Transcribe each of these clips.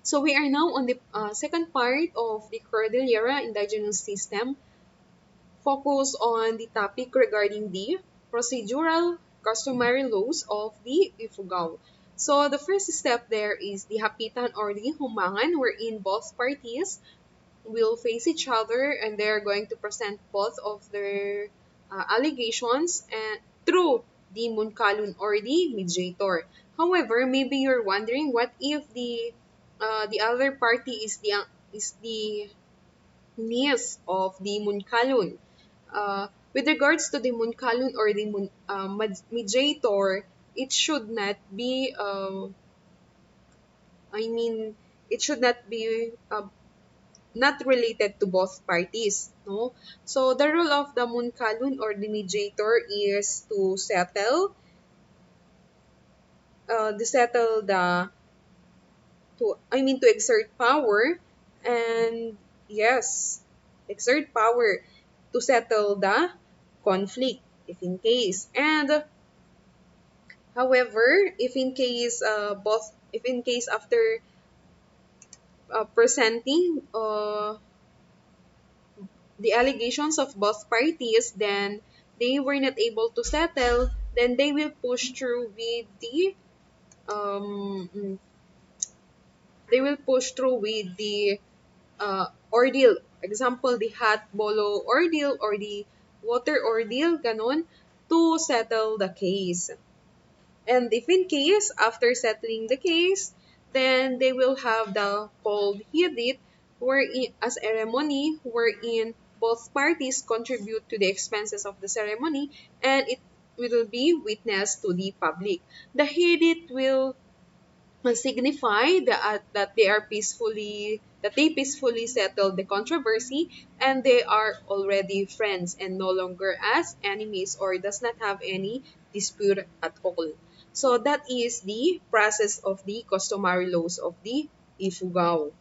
So we are now on the second part of the Cordillera Indigenous System, focus on the topic regarding the procedural customary laws of the Ifugao. So the first step there is the hapitan or the humangan, wherein both parties will face each other and they're going to present both of their allegations and through the munkalun or the mediator. However, maybe you're wondering, what if the other party is the niece of the munkalun? With regards to the munkalun or the mediator, it should not be I mean it should not be not related to both parties, no? So the role of the munkalun or the mediator is to settle the to exert power, and yes, exert power to settle the conflict if in case. And however, if in case after presenting the allegations of both parties, then they were not able to settle, then they will push through with the um, mm, ordeal. Example, the hot bolo ordeal or the water ordeal, ganon, to settle the case. And if in case, after settling the case, then they will have the called hidit, wherein a ceremony wherein both parties contribute to the expenses of the ceremony, and it will be witnessed to the public. The hidit will signify that they peacefully settled the controversy, and they are already friends and no longer as enemies or does not have any dispute at all. So that is the process of the customary laws of the Ifugao.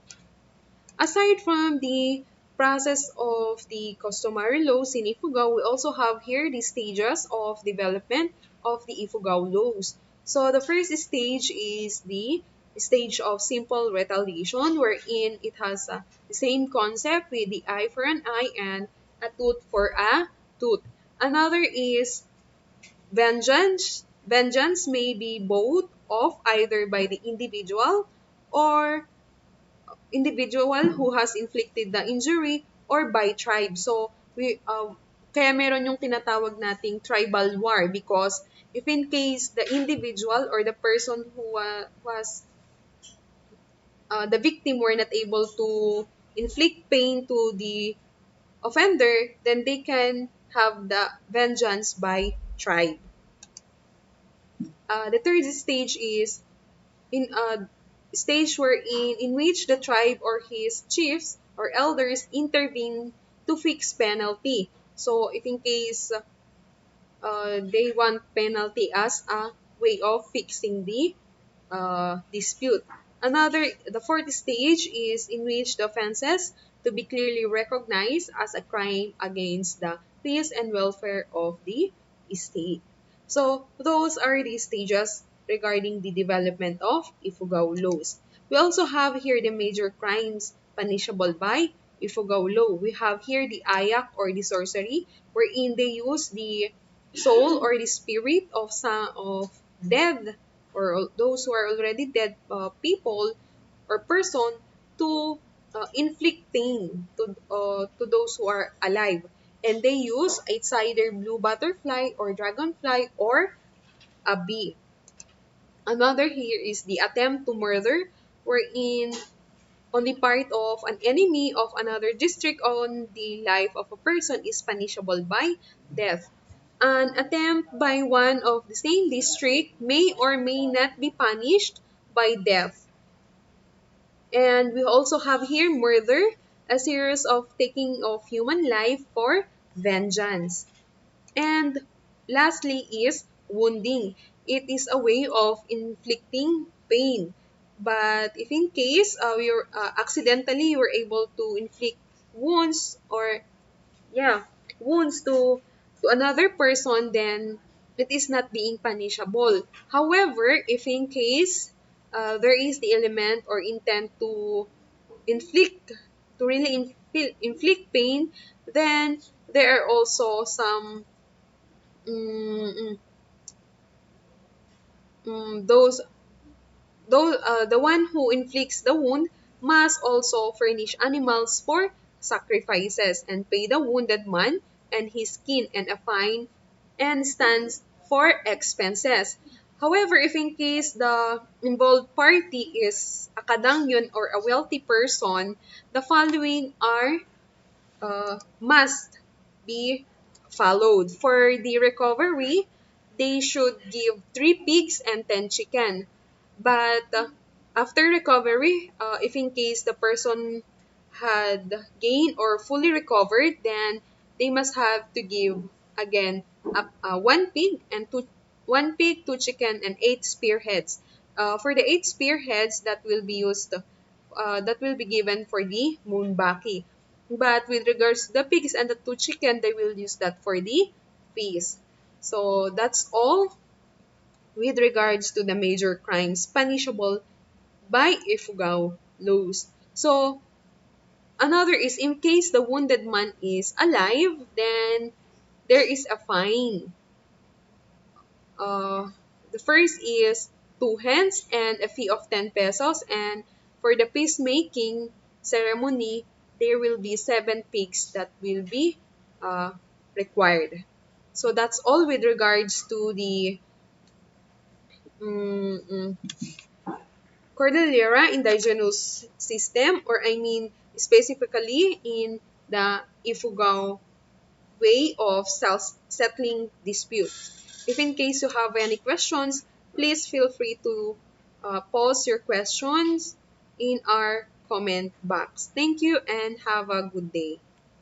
Aside from the process of the customary laws in Ifugao, we also have here the stages of development of the Ifugao laws. So the first stage is the stage of simple retaliation, wherein it has the same concept with the eye for an eye and a tooth for a tooth. Another is vengeance. Vengeance may be both of either by the individual who has inflicted the injury or by tribe. So kaya meron yung tinatawag nating tribal war, because if in case the individual or the person who was the victim were not able to inflict pain to the offender, then they can have the vengeance by tribe. The third stage is in a stage wherein in which the tribe or his chiefs or elders intervene to fix penalty. So if in case they want penalty as a way of fixing the dispute. The fourth stage is in which the offenses to be clearly recognized as a crime against the peace and welfare of the state. So those are the stages regarding the development of Ifugao laws. We also have here the major crimes punishable by Ifugao law. We have here the ayak or the sorcery, wherein they use the soul or the spirit of dead or those who are already dead people or person to inflict pain to those who are alive. And they use it's either blue butterfly or dragonfly or a bee. Another here is the attempt to murder, wherein on the part of an enemy of another district on the life of a person is punishable by death. An attempt by one of the same district may or may not be punished by death. And we also have here murder, a series of taking of human life for vengeance. And lastly is wounding. It is a way of inflicting pain. But if in case accidentally you were able to inflict wounds or yeah, wounds to another person, then it is not being punishable. However, if in case there is the element or intent to inflict, to really inflict pain, then there are also some mm, mm, the one who inflicts the wound must also furnish animals for sacrifices and pay the wounded man and his skin and a fine and stands for expenses. However, if in case the involved party is a kadangyon or a wealthy person, the following are must be followed. For the recovery, they should give 3 pigs and 10 chicken. But after recovery, if in case the person had gained or fully recovered, then they must have to give again 1 pig and 2 chicken and 8 spearheads. For the 8 spearheads that will be used, that will be given for the moonbaki. But with regards to the pigs and the 2 chicken, they will use that for the feast. So that's all with regards to the major crimes punishable by Ifugao laws. So another is in case the wounded man is alive, then there is a fine. Uh, the first is 2 hens and a fee of 10 pesos. And for the peacemaking ceremony, there will be 7 pigs that will be uh, required. So that's all with regards to the mm, mm, Cordillera Indigenous System, or I mean specifically in the Ifugao way of settling disputes. If in case you have any questions, please feel free to pose your questions in our comment box. Thank you and have a good day.